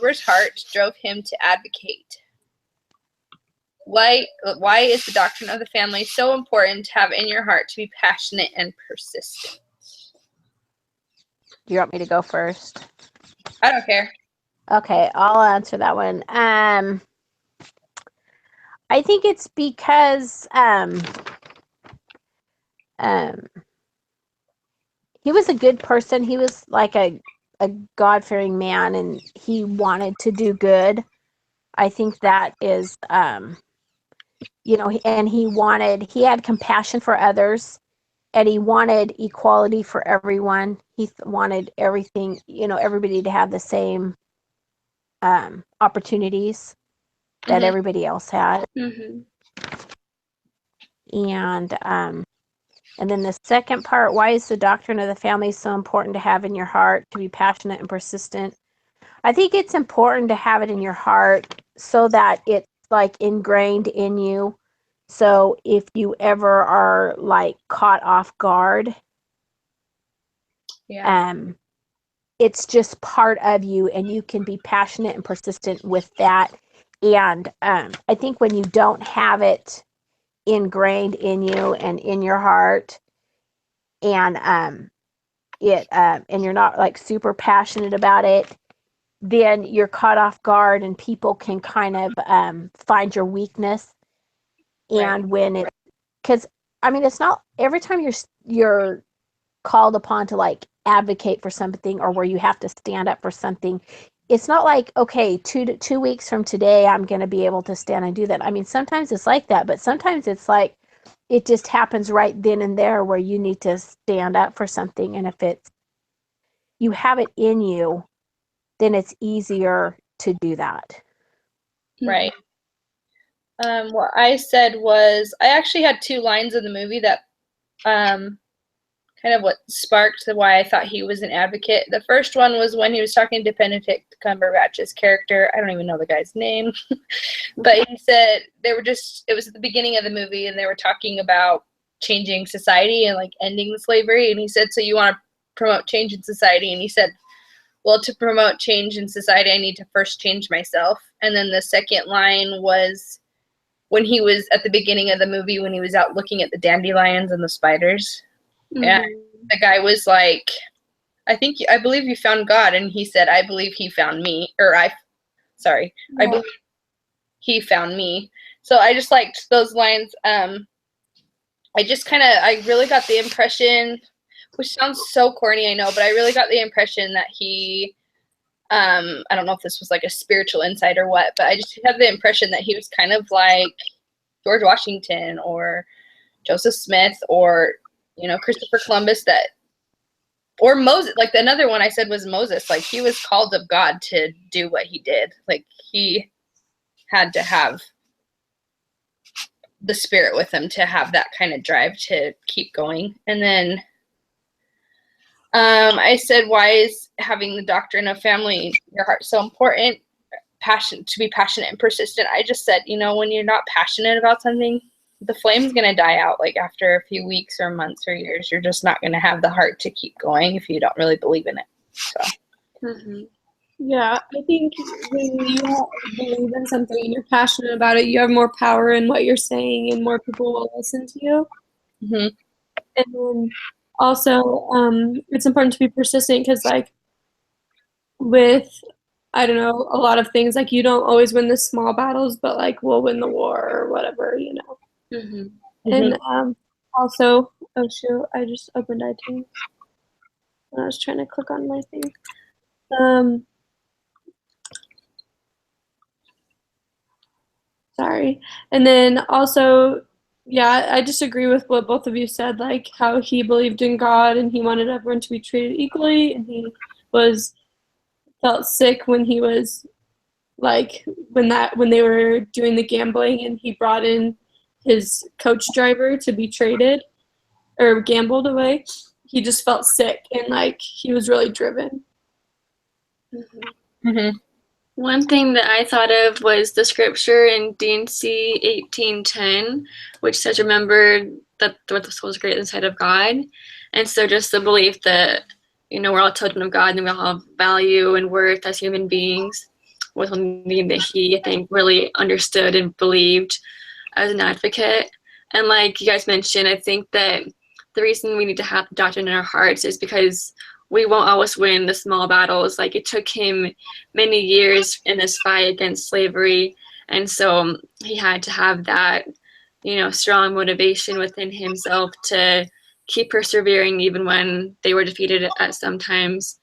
Wilbur's heart drove him to advocate. Why is the doctrine of the family so important to have in your heart to be passionate and persistent? Do you want me to go first? I don't care. Okay, I'll answer that one. I think it's because he was a good person. He was like a God-fearing man, and he wanted to do good. I think that is, you know, and he had compassion for others, and he wanted equality for everyone. He wanted everything, you know, everybody to have the same opportunities that everybody else had. And then the second part, why is the doctrine of the family so important to have in your heart, to be passionate and persistent? I think it's important to have it in your heart so that it's like ingrained in you. So if you ever are like caught off guard, it's just part of you, and you can be passionate and persistent with that. And I think when you don't have it ingrained in you and in your heart, and and you're not like super passionate about it, then you're caught off guard, and people can kind of find your weakness. And when it, because I mean, it's not every time you're called upon to like advocate for something, or where you have to stand up for something. It's not like, okay, 2 weeks from today, I'm going to be able to stand and do that. I mean, sometimes it's like that, but sometimes it's like, it just happens right then and there where you need to stand up for something. And if you have it in you, then it's easier to do that. Right. What I said was, I actually had 2 lines in the movie that kind of what sparked why I thought he was an advocate. The first one was when he was talking to Benedict Cumberbatch's character. I don't even know the guy's name. But he said it was at the beginning of the movie, and they were talking about changing society and like ending the slavery. And he said, so you want to promote change in society? And he said, well, to promote change in society, I need to first change myself. And then the second line was when he was at the beginning of the movie, when he was out looking at the dandelions and the spiders. And the guy was like, I believe you found God. And he said, I believe he found me. I believe he found me. So I just liked those lines. I really got the impression, which sounds so corny, I know, but I really got the impression that he, I don't know if this was like a spiritual insight or what, but I just had the impression that he was kind of like George Washington or Joseph Smith or, you know, Christopher Columbus, or Moses. Like another one I said was Moses. Like he was called of God to do what he did. Like he had to have the spirit with him to have that kind of drive to keep going. And then I said, why is having the doctrine of family in your heart so important? To be passionate and persistent. I just said, you know, when you're not passionate about something, the flame's going to die out like after a few weeks or months or years. You're just not going to have the heart to keep going if you don't really believe in it. So. Yeah, I think when you believe in something and you're passionate about it, you have more power in what you're saying, and more people will listen to you. And then also, it's important to be persistent because, like, with, I don't know, a lot of things, like, you don't always win the small battles, but, like, we'll win the war or whatever, you know. And also, oh shoot, I just opened iTunes. I was trying to click on my thing. Sorry. And then also, yeah, I disagree with what both of you said, like how he believed in God and he wanted everyone to be treated equally, and he felt sick when he was like when they were doing the gambling and he brought in his coach driver to be traded or gambled away. He just felt sick and like he was really driven. One thing that I thought of was the scripture in D&C 18:10, which says, remember that the soul is great inside of God. And so just the belief that, you know, we're all children of God and we all have value and worth as human beings. was something that he, I think, really understood and believed as an advocate. And like you guys mentioned, I think that the reason we need to have the doctrine in our hearts is because we won't always win the small battles. Like, it took him many years in this fight against slavery, and so he had to have that, strong motivation within himself to keep persevering even when they were defeated at some times,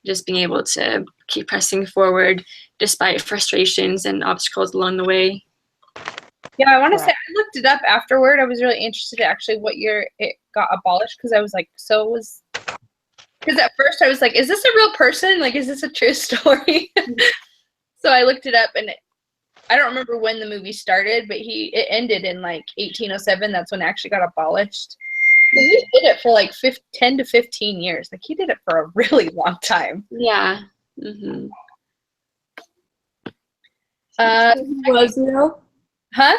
just being able to keep pressing forward despite frustrations and obstacles along the way. Yeah, I want to say I looked it up afterward. I was really interested in actually what year it got abolished, because I was like, because at first I was like, is this a real person? Like, is this a true story? So I looked it up, and I don't remember when the movie started, but it ended in like 1807. That's when it actually got abolished. And he did it for like 10 to 15 years. Like, he did it for a really long time. Yeah. Mm-hmm. He was real? Huh?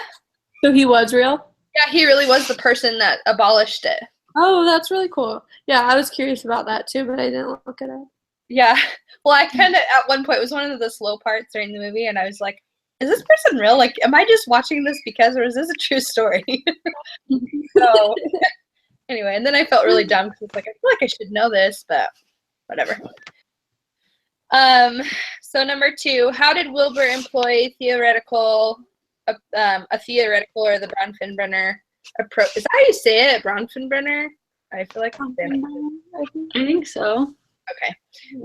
So he was real? Yeah, he really was the person that abolished it. Oh, that's really cool. Yeah, I was curious about that too, but I didn't look it up. Yeah. Well, I kind of, at one point, it was one of the slow parts during the movie, and I was like, is this person real? Like, am I just watching this because, or is this a true story? So, anyway, and then I felt really dumb because it's like, I feel like I should know this, but whatever. So number 2, how did Wilbur employ a theoretical or the Bronfenbrenner approach? Is that how you say it, Bronfenbrenner? I feel like I'm saying it. I think so. Okay.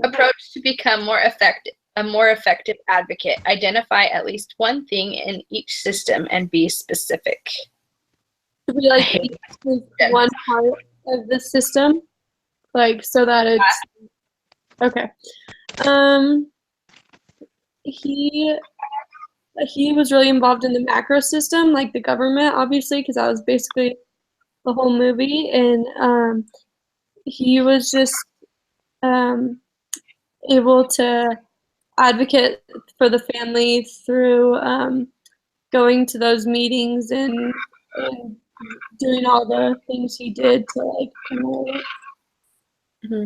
Approach to become a more effective advocate. Identify at least one thing in each system and be specific. To be like one part of the system, like so that it's okay. He was really involved in the macro system, like the government, obviously, because that was basically the whole movie, and he was just able to advocate for the family through going to those meetings and doing all the things he did to like promote it. Mm-hmm.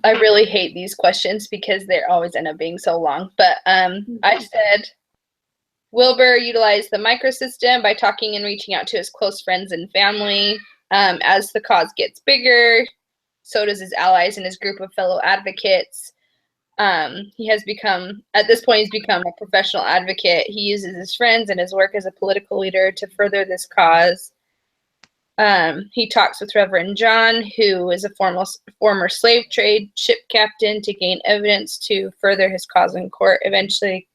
I really hate these questions because they always end up being so long. But I said Wilbur utilized the microsystem by talking and reaching out to his close friends and family. As the cause gets bigger, so does his allies and his group of fellow advocates. He has become, at this point, he's become a professional advocate. He uses his friends and his work as a political leader to further this cause. He talks with Reverend John, who is a former slave trade ship captain, to gain evidence to further his cause in court, eventually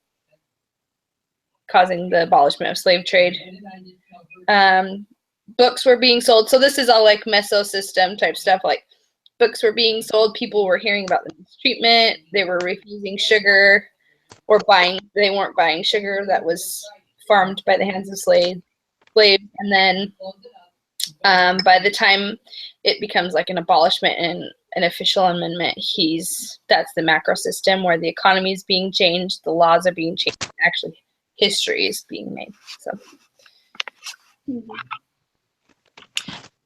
causing the abolishment of slave trade. Books were being sold. So this is all like mesosystem type stuff. Like, books were being sold. People were hearing about the mistreatment. They were refusing sugar or they weren't buying sugar that was farmed by the hands of slaves. And then by the time it becomes like an abolishment and an official amendment, that's the macro system where the economy is being changed, the laws are being changed, and actually history is being made. So.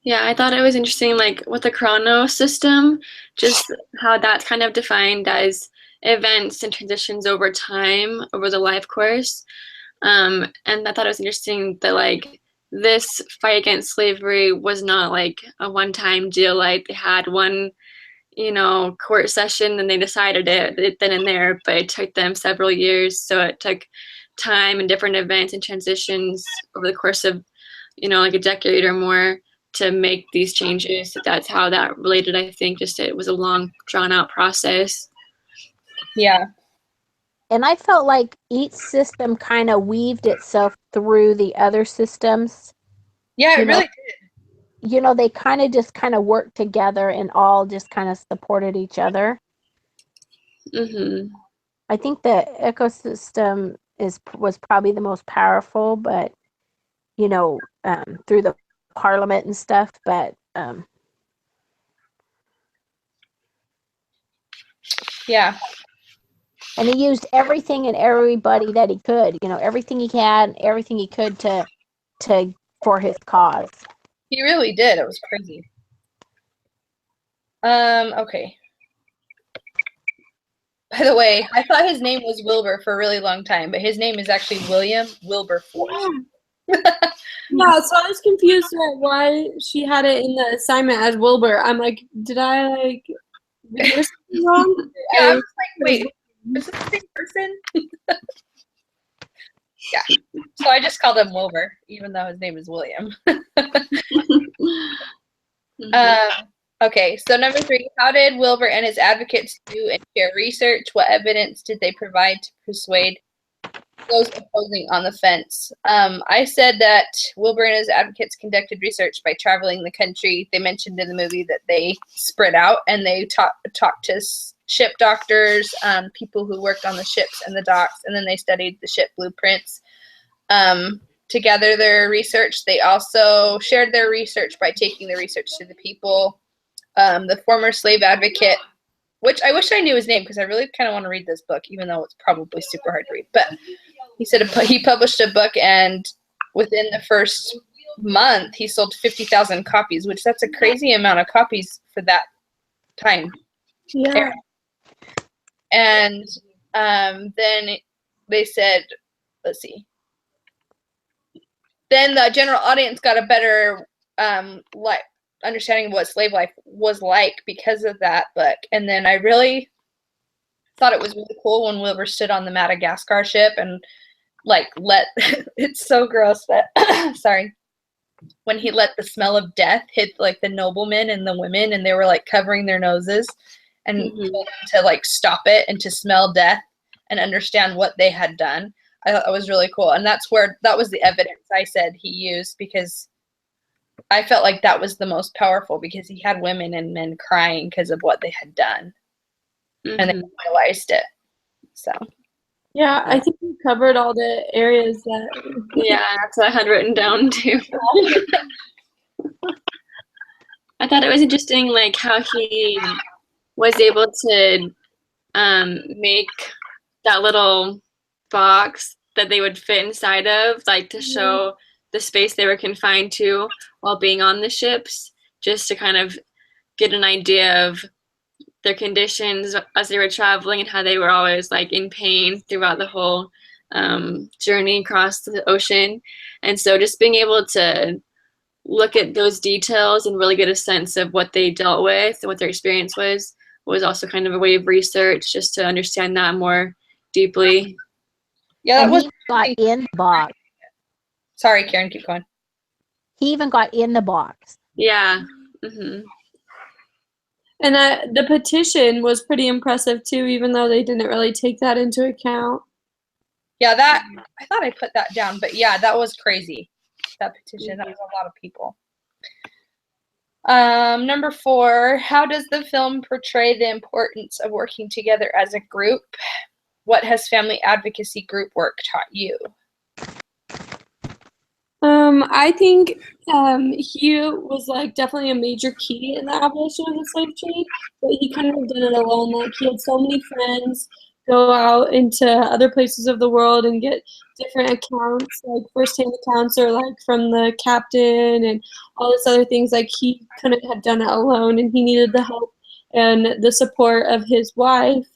Yeah, I thought it was interesting, like with the chrono system, just how that's kind of defined as events and transitions over time, over the life course. And I thought it was interesting that like this fight against slavery was not like a one-time deal. Like, they had one, court session and they decided it then and there, but it took them several years. So it took time and different events and transitions over the course of, like a decade or more to make these changes. That's how that related, I think. Just it was a long, drawn-out process. Yeah. And I felt like each system kind of weaved itself through the other systems. Yeah, it really did. They kind of worked together and all just kind of supported each other. Mm-hmm. I think the ecosystem was probably the most powerful, but through the parliament and stuff, but yeah. And he used everything and everybody that he could, everything he had, everything he could to for his cause. He really did. It was crazy. Okay. By the way, I thought his name was Wilbur for a really long time, but his name is actually William Wilberforce. Yeah, so I was confused at why she had it in the assignment as Wilbur. I'm like, did I like hear something wrong? Yeah, I was like, wait, is this the same person? Yeah. So I just called him Wilbur, even though his name is William. Okay, so number 3, how did Wilbur and his advocates do and share research? What evidence did they provide to persuade those opposing on the fence? I said that Wilbur and his advocates conducted research by traveling the country. They mentioned in the movie that they spread out and they talked to ship doctors, people who worked on the ships and the docks, and then they studied the ship blueprints. To gather their research, they also shared their research by taking the research to the people. The former slave advocate, which I wish I knew his name because I really kind of want to read this book, even though it's probably super hard to read. But he said he published a book, and within the first month, he sold 50,000 copies, which that's a crazy amount of copies for that time. Yeah. And then they said, let's see. Then the general audience got a better understanding of what slave life was like because of that book. And then I really thought it was really cool when Wilbur stood on the Madagascar ship and like it's so gross that sorry, when he let the smell of death hit like the noblemen and the women, and they were like covering their noses and told them to like stop it and to smell death and understand what they had done. I thought that was really cool. And that was the evidence I said he used, because I felt like that was the most powerful, because he had women and men crying because of what they had done. And they realized it. So. Yeah, I think we covered all the areas that. Yeah, that's what I had written down too. I thought it was interesting, like how he was able to make that little box that they would fit inside of, like to show the space they were confined to while being on the ships, just to kind of get an idea of their conditions as they were traveling and how they were always like in pain throughout the whole journey across the ocean. And so just being able to look at those details and really get a sense of what they dealt with and what their experience was also kind of a way of research, just to understand that more deeply. Yeah, that was got in the box. Sorry, Karen, keep going. He even got in the box. Yeah. And the petition was pretty impressive too, even though they didn't really take that into account. Yeah, I thought I put that down, but yeah, that was crazy. That petition, that was a lot of people. Number 4, how does the film portray the importance of working together as a group? What has family advocacy group work taught you? I think he was like definitely a major key in the abolition of the slave trade, but he couldn't have done it alone. Like he had so many friends go out into other places of the world and get different accounts, like firsthand accounts, or like from the captain and all this other things. Like he couldn't have done it alone, and he needed the help and the support of his wife,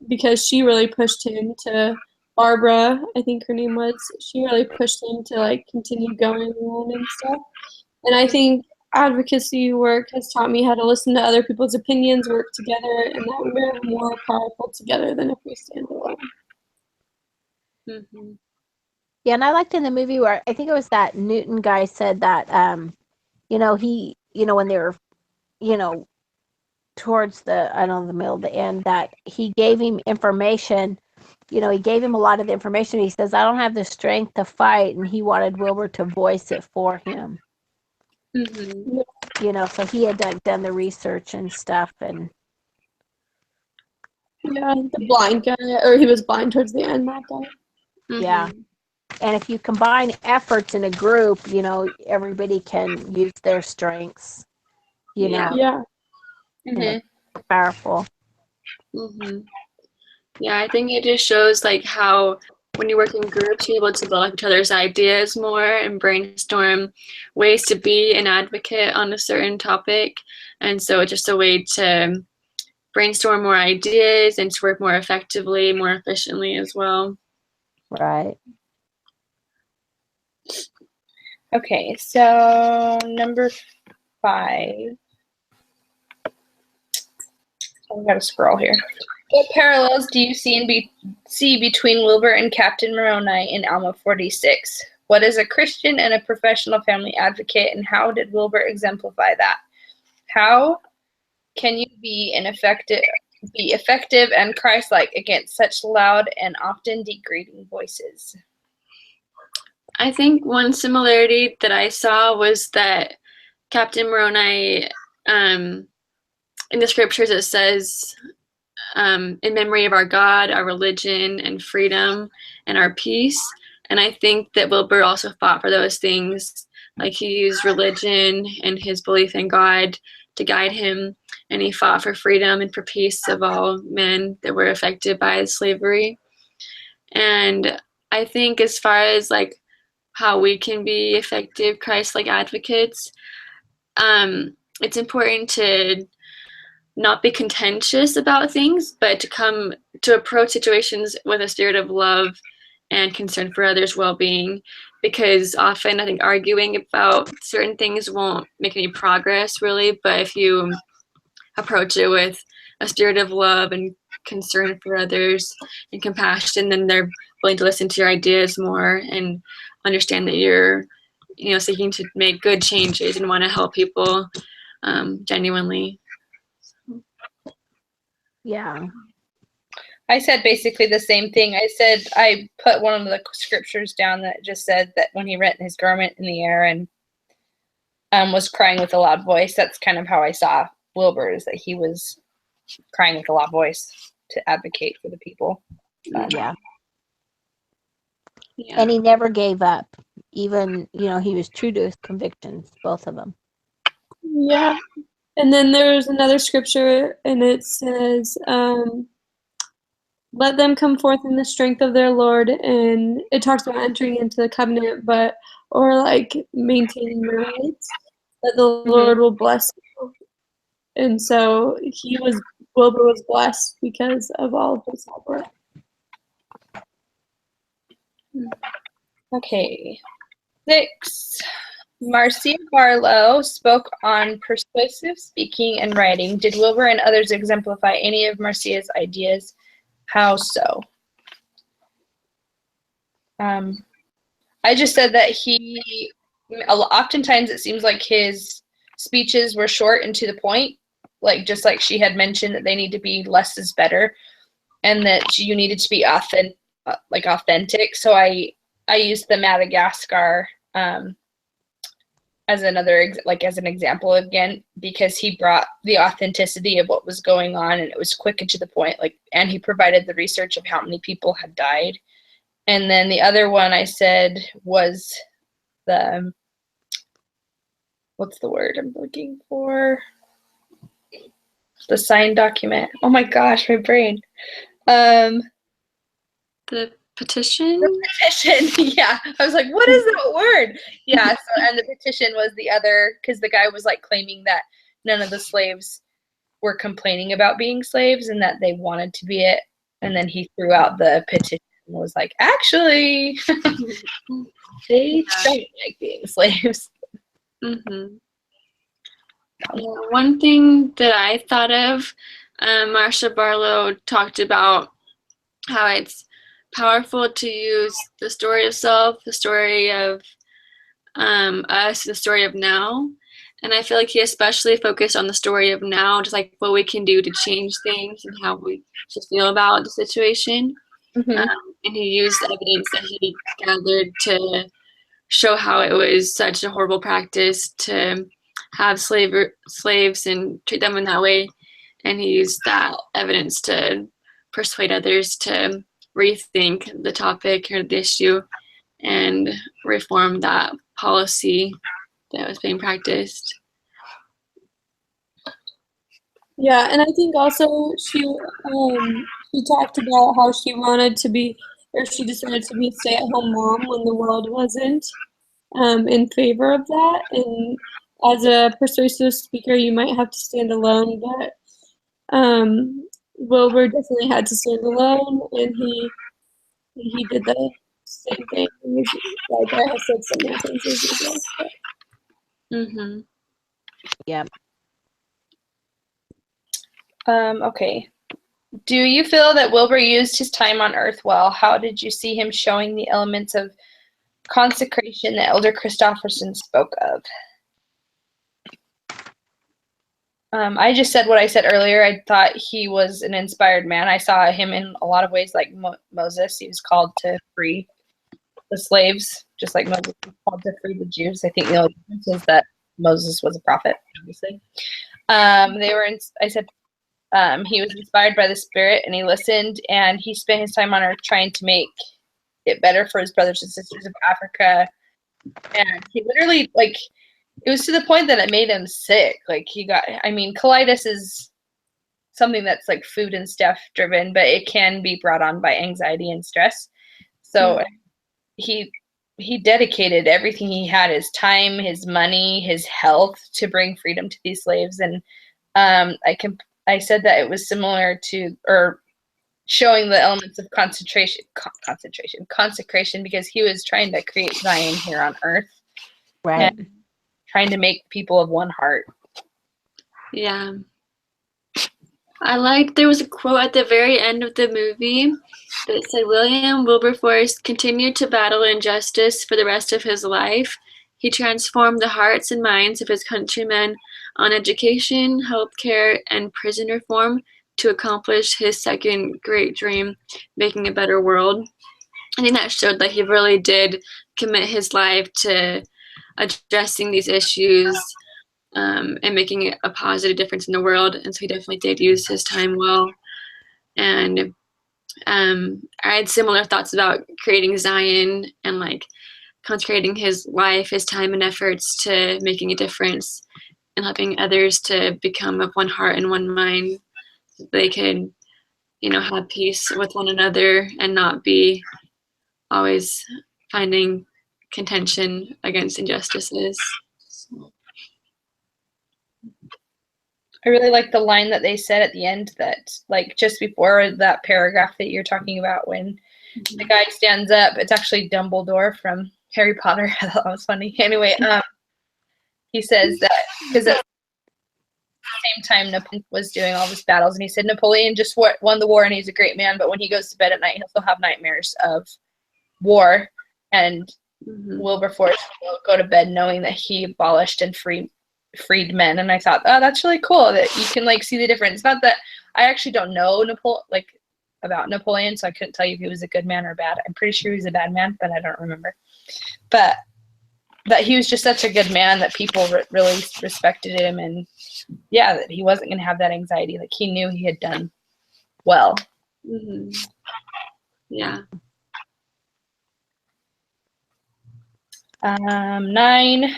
because she really pushed him to. Barbara, I think her name was, she really pushed him to like continue going on and stuff. And I think advocacy work has taught me how to listen to other people's opinions, work together, and that we're more powerful together than if we stand alone. Yeah, and I liked in the movie where I think it was that Newton guy said that, he, when they were, towards the middle of the end, that he gave him information. He gave him a lot of the information. He says, I don't have the strength to fight. And he wanted Wilbur to voice it for him. So he had done the research and stuff. And yeah, the blind guy, or he was blind towards the end, that guy. Yeah. And if you combine efforts in a group, everybody can use their strengths, Yeah. Powerful. Yeah, I think it just shows like how when you work in groups, you're able to build up each other's ideas more and brainstorm ways to be an advocate on a certain topic. And so it's just a way to brainstorm more ideas and to work more effectively, more efficiently as well. Right. Okay, so number 5. I've got to scroll here. What parallels do you see between Wilbur and Captain Moroni in Alma 46? What is a Christian and a professional family advocate, and how did Wilbur exemplify that? How can you be effective and Christ-like against such loud and often degrading voices? I think one similarity that I saw was that Captain Moroni, in the scriptures, it says, in memory of our God, our religion, and freedom, and our peace. And I think that Wilbur also fought for those things. Like, he used religion and his belief in God to guide him, and he fought for freedom and for peace of all men that were affected by slavery. And I think as far as like how we can be effective Christ-like advocates, it's important to not be contentious about things, but to approach situations with a spirit of love and concern for others' well-being, because often I think arguing about certain things won't make any progress really, but if you approach it with a spirit of love and concern for others and compassion, then they're willing to listen to your ideas more and understand that you're, seeking to make good changes and want to help people genuinely. Yeah. I said basically the same thing. I put one of the scriptures down that just said that when he rent his garment in the air and was crying with a loud voice, that's kind of how I saw Wilbur, is that he was crying with a loud voice to advocate for the people. Yeah. Yeah. And he never gave up. Even, he was true to his convictions, both of them. Yeah. And then there's another scripture, and it says, let them come forth in the strength of their Lord. And it talks about entering into the covenant, or like maintaining your rights, that the Lord will bless you. And so Wilbur was blessed because of all of his hard work. Okay. 6. Marcia Barlow spoke on persuasive speaking and writing. Did Wilbur and others exemplify any of Marcia's ideas? How so? I just said that oftentimes it seems like his speeches were short and to the point, just like she had mentioned, that they need to be less is better, and that you needed to be authentic. So I used the Madagascar as an example again, because he brought the authenticity of what was going on, and it was quick and to the point, and he provided the research of how many people had died. And then the other one I said was what's the word I'm looking for? The signed document. Oh my gosh, my brain. The petition? The petition, yeah. I was like, what is that word? Yeah, and the petition was the other, because the guy was claiming that none of the slaves were complaining about being slaves and that they wanted to be it. And then he threw out the petition and was like, actually, they don't like being slaves. Mm-hmm. Yeah, one thing that I thought of, Marcia Barlow talked about how it's powerful to use the story of self, the story of us, the story of now. And I feel like he especially focused on the story of now, just like what we can do to change things and how we should feel about the situation. Mm-hmm. And he used evidence that he gathered to show how it was such a horrible practice to have slaves and treat them in that way. And he used that evidence to persuade others to rethink the topic or the issue and reform that policy that was being practiced. Yeah, and I think also she talked about how she wanted to be, or she decided to be a stay-at-home mom when the world wasn't in favor of that. And as a persuasive speaker, you might have to stand alone, but Wilbur definitely had to stand alone, and he did the same thing. Like I have said similar things as usual. Mm-hmm. Yep. Okay. Do you feel that Wilbur used his time on Earth well? How did you see him showing the elements of consecration that Elder Christopherson spoke of? I just said what I said earlier. I thought he was an inspired man. I saw him in a lot of ways like Moses. He was called to free the slaves, just like Moses was called to free the Jews. I think the only difference is that Moses was a prophet, obviously. I said he was inspired by the Spirit, and he listened, and he spent his time on Earth trying to make it better for his brothers and sisters of Africa. And he literally, like, it was to the point that it made him sick. Like, colitis is something that's like food and stuff driven, but it can be brought on by anxiety and stress. So he dedicated everything he had, his time, his money, his health, to bring freedom to these slaves. And I said that it was similar to, or showing the elements of consecration, because he was trying to create Zion here on earth. Right. And trying to make people of one heart. Yeah. There was a quote at the very end of the movie that said, William Wilberforce continued to battle injustice for the rest of his life. He transformed the hearts and minds of his countrymen on education, healthcare, and prison reform to accomplish his second great dream, making a better world. I think that showed that he really did commit his life to addressing these issues and making a positive difference in the world. And so he definitely did use his time well. And I had similar thoughts about creating Zion and like consecrating his life, his time and efforts to making a difference and helping others to become of one heart and one mind. So they could, have peace with one another and not be always finding contention against injustices. I really like the line that they said at the end, that like just before that paragraph that you're talking about, when the guy stands up, it's actually Dumbledore from Harry Potter. I thought that was funny. Anyway, he says that because at the same time Napoleon was doing all these battles, and he said Napoleon just won the war and he's a great man, but when he goes to bed at night, he'll still have nightmares of war. And Wilberforce will go to bed knowing that he abolished and freed men. And I thought, oh, that's really cool that you can like see the difference. Not that I actually don't know about Napoleon, so I couldn't tell you if he was a good man or bad. I'm pretty sure he was a bad man, but I don't remember. But that he was just such a good man that people really respected him, and yeah, that he wasn't going to have that anxiety. Like, he knew he had done well. Mm-hmm. Yeah. 9.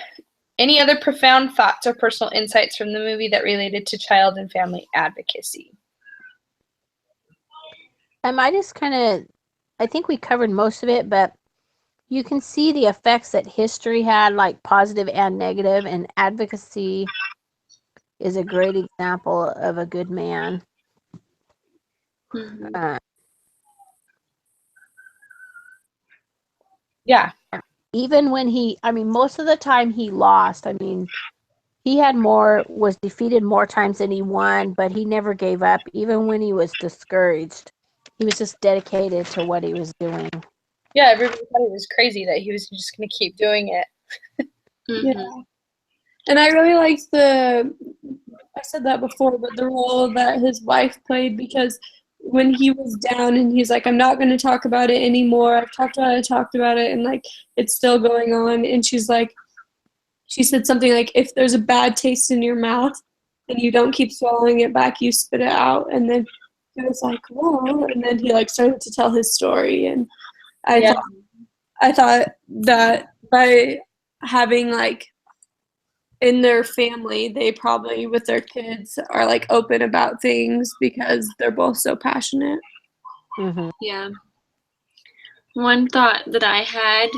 Any other profound thoughts or personal insights from the movie that related to child and family advocacy? I think we covered most of it, but you can see the effects that history had, like positive and negative, and advocacy is a great example of a good man. Mm-hmm. Yeah. Even when most of the time he lost. He was defeated more times than he won, but he never gave up. Even when he was discouraged, he was just dedicated to what he was doing. Yeah, everybody thought it was crazy that he was just going to keep doing it. Mm-hmm. Yeah. And I really liked I said that before, but the role that his wife played, because when he was down and he's like, I'm not going to talk about it anymore. I've talked about it, and like, it's still going on. And she said something like, if there's a bad taste in your mouth and you don't keep swallowing it back, you spit it out. And then he was like, whoa. And then he like started to tell his story. And I thought that by having like in their family, they probably with their kids are like open about things because they're both so passionate. Mm-hmm. Yeah. One thought that I had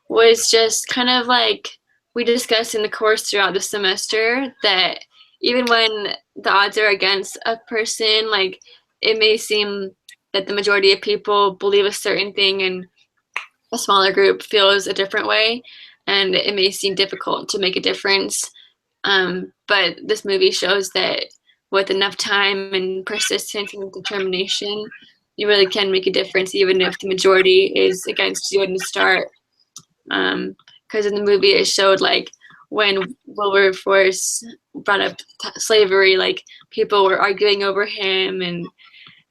was just kind of like we discussed in the course throughout the semester, that even when the odds are against a person, like it may seem that the majority of people believe a certain thing and a smaller group feels a different way, and it may seem difficult to make a difference. But this movie shows that with enough time and persistence and determination, you really can make a difference, even if the majority is against you in the start. Because in the movie, it showed like when Wilberforce brought up slavery, like people were arguing over him and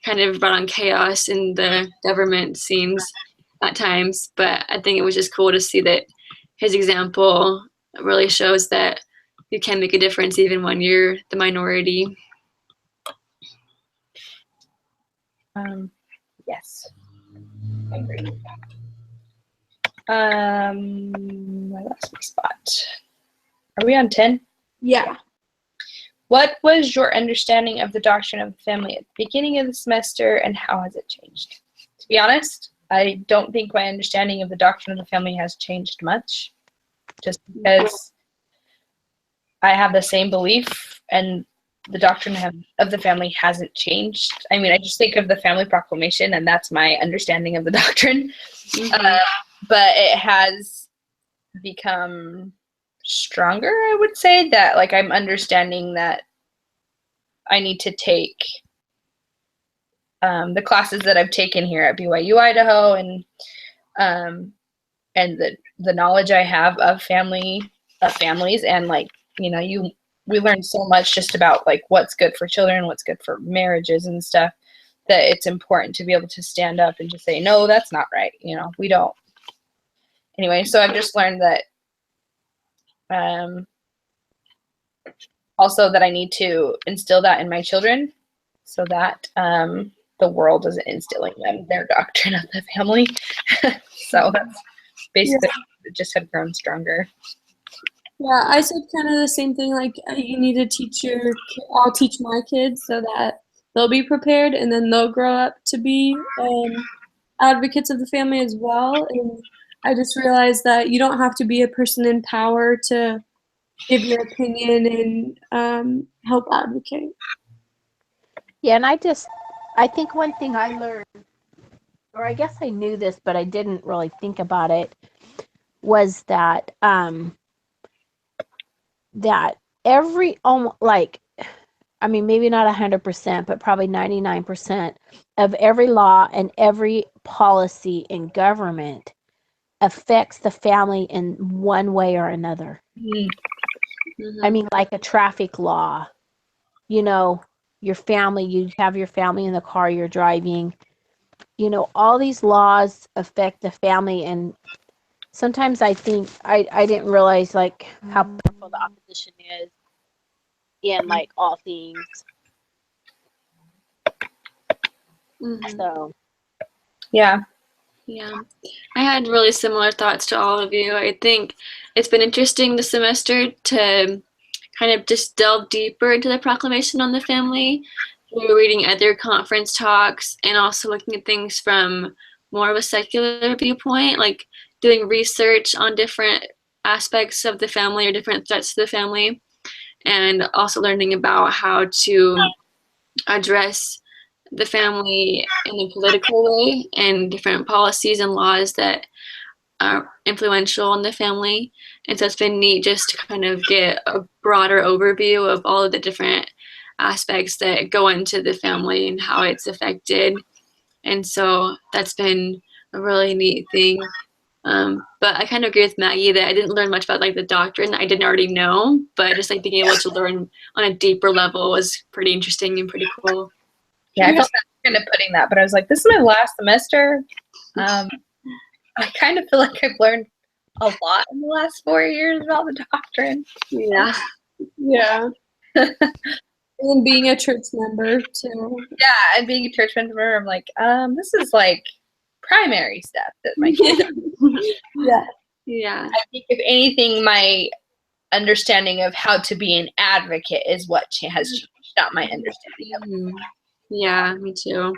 kind of brought on chaos in the government scenes at times. But I think it was just cool to see that his example really shows that you can make a difference even when you're the minority. Yes. I agree. I lost my spot. Are we on 10? Yeah. What was your understanding of the doctrine of the family at the beginning of the semester, and how has it changed? To be honest, I don't think my understanding of the doctrine of the family has changed much, just because I have the same belief and the doctrine of the family hasn't changed. I mean, I just think of the family proclamation, and that's my understanding of the doctrine. But it has become stronger, I would say, that like I'm understanding that I need to take the classes that I've taken here at BYU Idaho, and the knowledge I have of families, and like, you know, we learn so much just about like what's good for children, what's good for marriages and stuff, that it's important to be able to stand up and just say, no, that's not right. You know, we don't. Anyway, so I've just learned that also that I need to instill that in my children, so that the world isn't instilling them their doctrine of the family. So that's basically it just had grown stronger. Yeah, I said kind of the same thing. Like, you need to teach I'll teach my kids so that they'll be prepared, and then they'll grow up to be advocates of the family as well. And I just realized that you don't have to be a person in power to give your opinion and help advocate. Yeah, and I think one thing I learned, or I guess I knew this, but I didn't really think about it, was that that every, like, I mean, maybe not 100%, but probably 99% of every law and every policy in government affects the family in one way or another. I mean, like a traffic law, you know, your family, you have your family in the car you're driving, you know, all these laws affect the family. And sometimes I think I didn't realize like how powerful the opposition is in like all things. So Yeah. I had really similar thoughts to all of you. I think it's been interesting this semester to kind of just delve deeper into the Proclamation on the Family through reading other conference talks, and also looking at things from more of a secular viewpoint, like doing research on different aspects of the family or different threats to the family, and also learning about how to address the family in a political way and different policies and laws that are influential in the family. And so it's been neat just to kind of get a broader overview of all of the different aspects that go into the family and how it's affected. And so that's been a really neat thing. But I kind of agree with Maggie that I didn't learn much about like the doctrine that I didn't already know, but just like being able to learn on a deeper level was pretty interesting and pretty cool. Yeah, I felt kind of putting that, but I was like, this is my last semester. I kind of feel like I've learned a lot in the last 4 years about the doctrine. Yeah. And being a church member too. Yeah, and being a church member, I'm like, this is like primary stuff that my kids Yeah. I think if anything, my understanding of how to be an advocate is what has changed, not my understanding of it. Yeah, me too.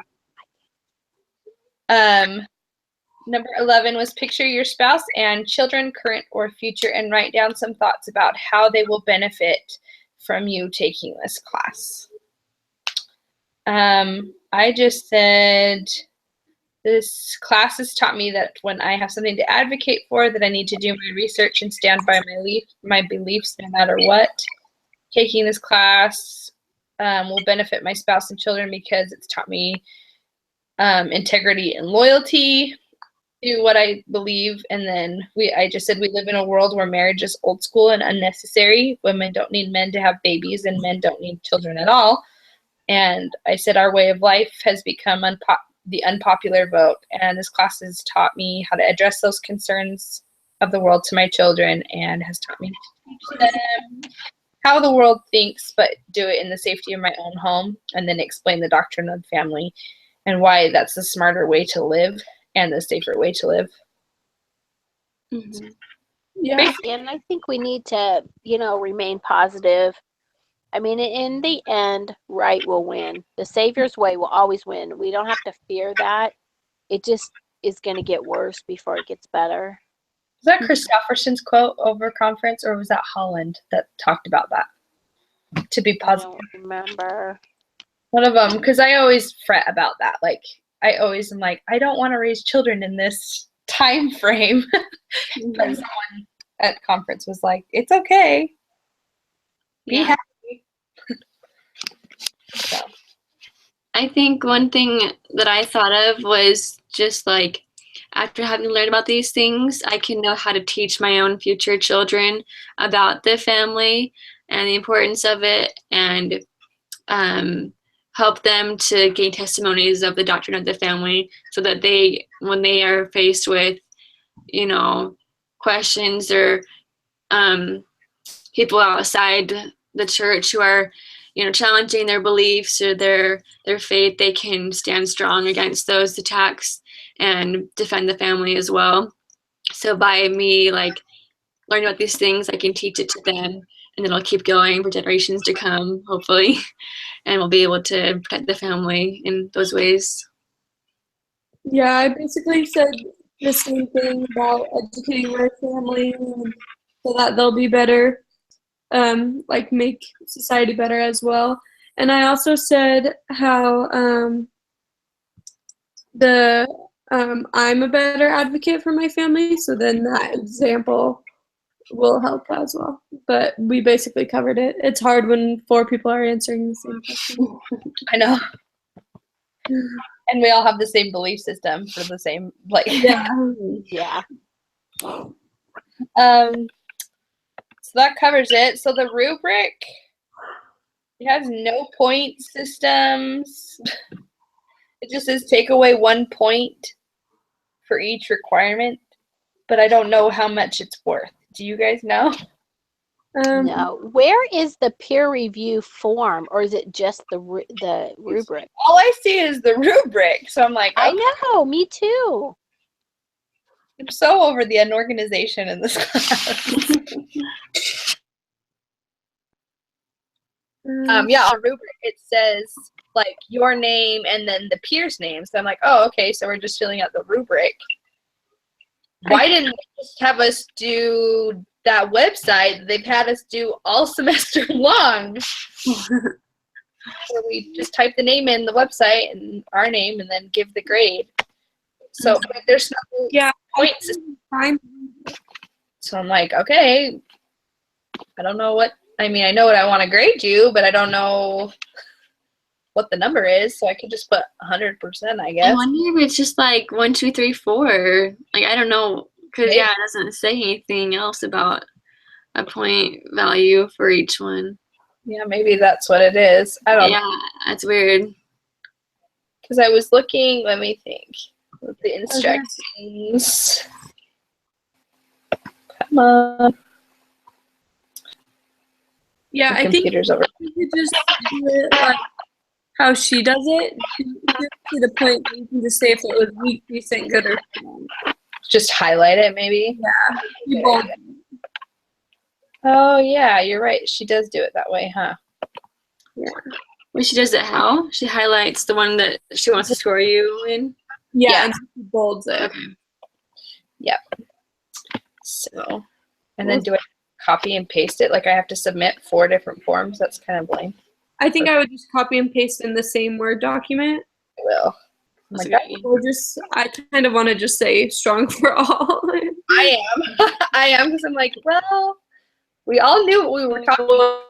Number 11 was picture your spouse and children, current or future, and write down some thoughts about how they will benefit from you taking this class? I just said, this class has taught me that when I have something to advocate for, that I need to do my research and stand by my beliefs no matter what. Taking this class will benefit my spouse and children because it's taught me integrity and loyalty to what I believe. And then I just said we live in a world where marriage is old school and unnecessary. Women don't need men to have babies, and men don't need children at all. And I said our way of life has become the unpopular vote, and this class has taught me how to address those concerns of the world to my children, and has taught me to teach them how the world thinks, but do it in the safety of my own home, and then explain the doctrine of family and why that's the smarter way to live and the safer way to live. Mm-hmm. Yeah. And I think we need to, remain positive. I mean, in the end, right will win. The Savior's way will always win. We don't have to fear that. It just is going to get worse before it gets better. Was that Christofferson's quote over conference, or was that Holland that talked about that? To be positive. I don't remember. One of them, because I always fret about that. Like, I always am like, I don't want to raise children in this time frame. But someone at conference was like, it's okay. Be happy. So. I think one thing that I thought of was just like, after having learned about these things, I can know how to teach my own future children about the family and the importance of it, and help them to gain testimonies of the doctrine of the family, so that when they are faced with, questions or people outside the church who are, challenging their beliefs or their faith, they can stand strong against those attacks and defend the family as well. So by me learning about these things, I can teach it to them, and it'll keep going for generations to come, hopefully, and we'll be able to protect the family in those ways. Yeah, I basically said the same thing about educating my family, so that they'll be better, make society better as well. And I also said how I'm a better advocate for my family, so then that example will help as well. But we basically covered it. It's hard when 4 people are answering the same question. I know. And we all have the same belief system for the same, Yeah. So that covers it. So the rubric, it has no point systems. It just says take away 1 point for each requirement, but I don't know how much it's worth. Do you guys know? No. Where is the peer review form, or is it just the rubric? All I see is the rubric, so I'm like, okay. I know, me too. I'm so over the unorganization in this class. On rubric it says your name and then the peer's name. So I'm like, oh, okay, so we're just filling out the rubric. Why didn't they just have us do that website that they've had us do all semester long? Where we just type the name in the website and our name and then give the grade. So but there's no point system. So I'm like, okay, I don't know what, I know what I want to grade you, but I don't know what the number is, so I could just put 100%, I guess. I wonder if it's just 1, 2, 3, 4. I don't know, because it doesn't say anything else about a point value for each one. Yeah, maybe that's what it is. I don't know. Yeah, that's weird. Because I was looking, let me think, with the instructions. Come on. Yeah, I think you over. could just do it how she does it, to the point that you can just say if it was weak, decent, good, or strong. Just highlight it, maybe? Yeah. Bold. Oh, yeah, you're right. She does do it that way, huh? Yeah. When she does it, how? She highlights the one that she wants to score you in? Yeah. And she bolds it. Okay. Yep. So, and then do I copy and paste it. Like I have to submit 4 different forms. That's kind of lame. I think I would just copy and paste in the same Word document. I will. Oh my God. Or just, I kind of want to just say strong for all. I am. I am because I'm like, well, we all knew what we were talking about.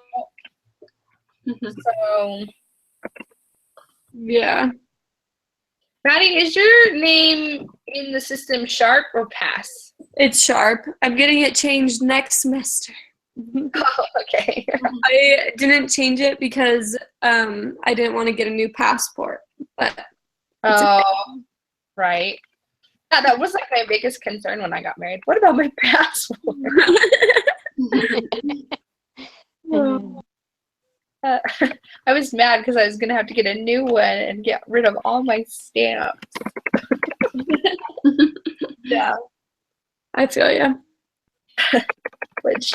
So, yeah. Maddie, is your name in the system Sharp or Pass? It's Sharp. I'm getting it changed next semester. Oh, okay. I didn't change it because I didn't want to get a new passport. But Oh, right. Yeah, that was like my biggest concern when I got married. What about my passport? I was mad because I was going to have to get a new one and get rid of all my stamps. yeah, I feel you. Which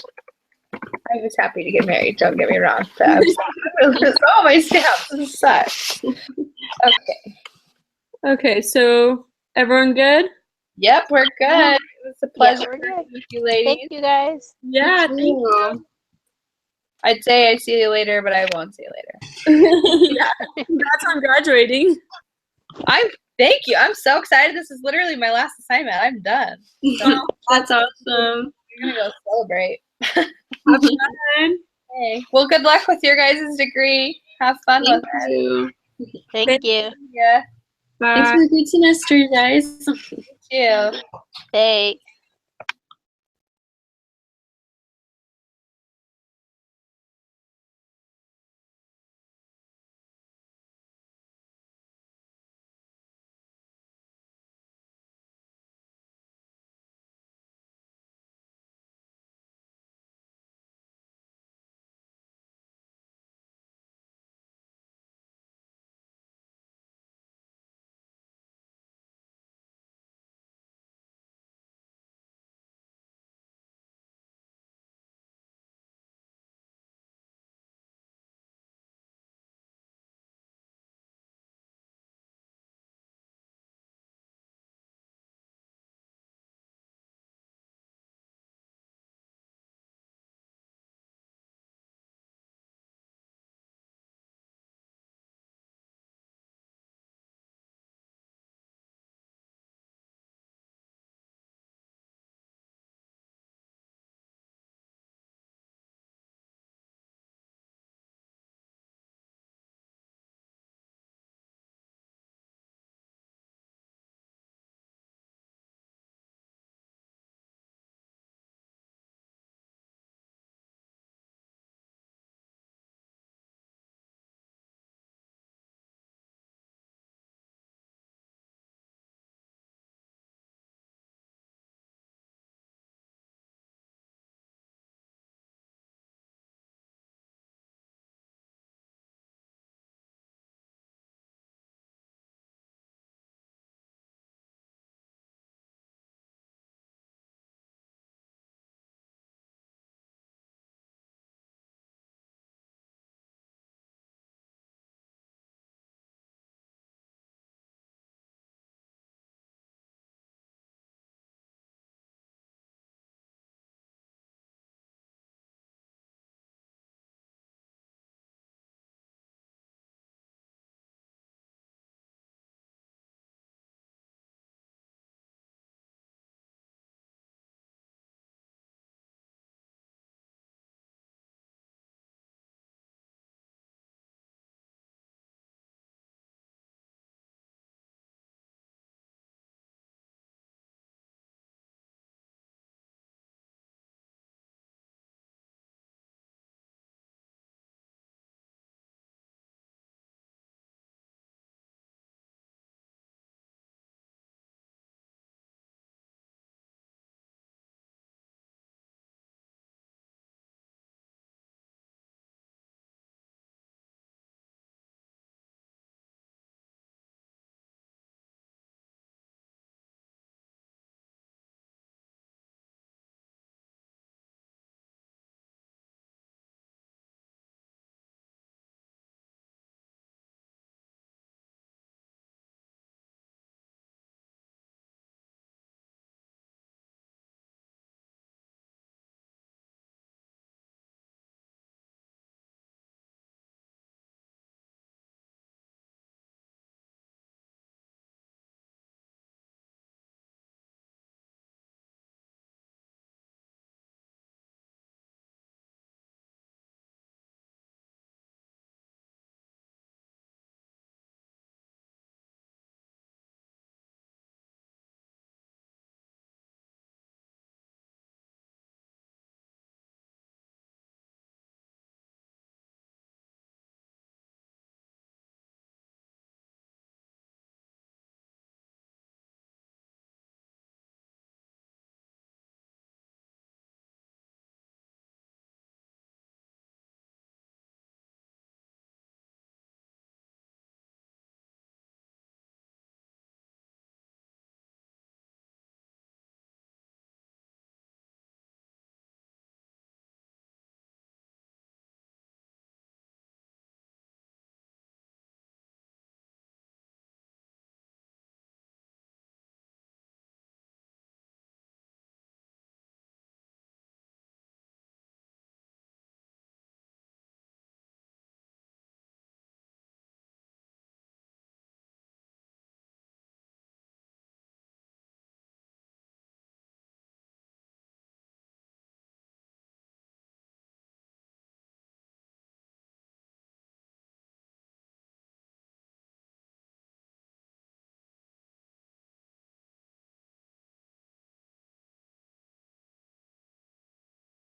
I was happy to get married, don't get me wrong. But I was all my stamps. This sucks. Okay. Okay, so everyone good? Yep, we're good. It was a pleasure we're good. with you ladies. Thank you guys. Yeah, thank you. I'd say I see you later, but I won't see you later. Yeah, congrats on graduating. Thank you. I'm so excited. This is literally my last assignment. I'm done. So That's awesome. I'm gonna go celebrate. Have fun. Hey. Well, good luck with your guys' degree. Have fun Thank with it. you. Thank you. Yeah. Thanks Bye. for a good semester, guys. Thank you. Thanks.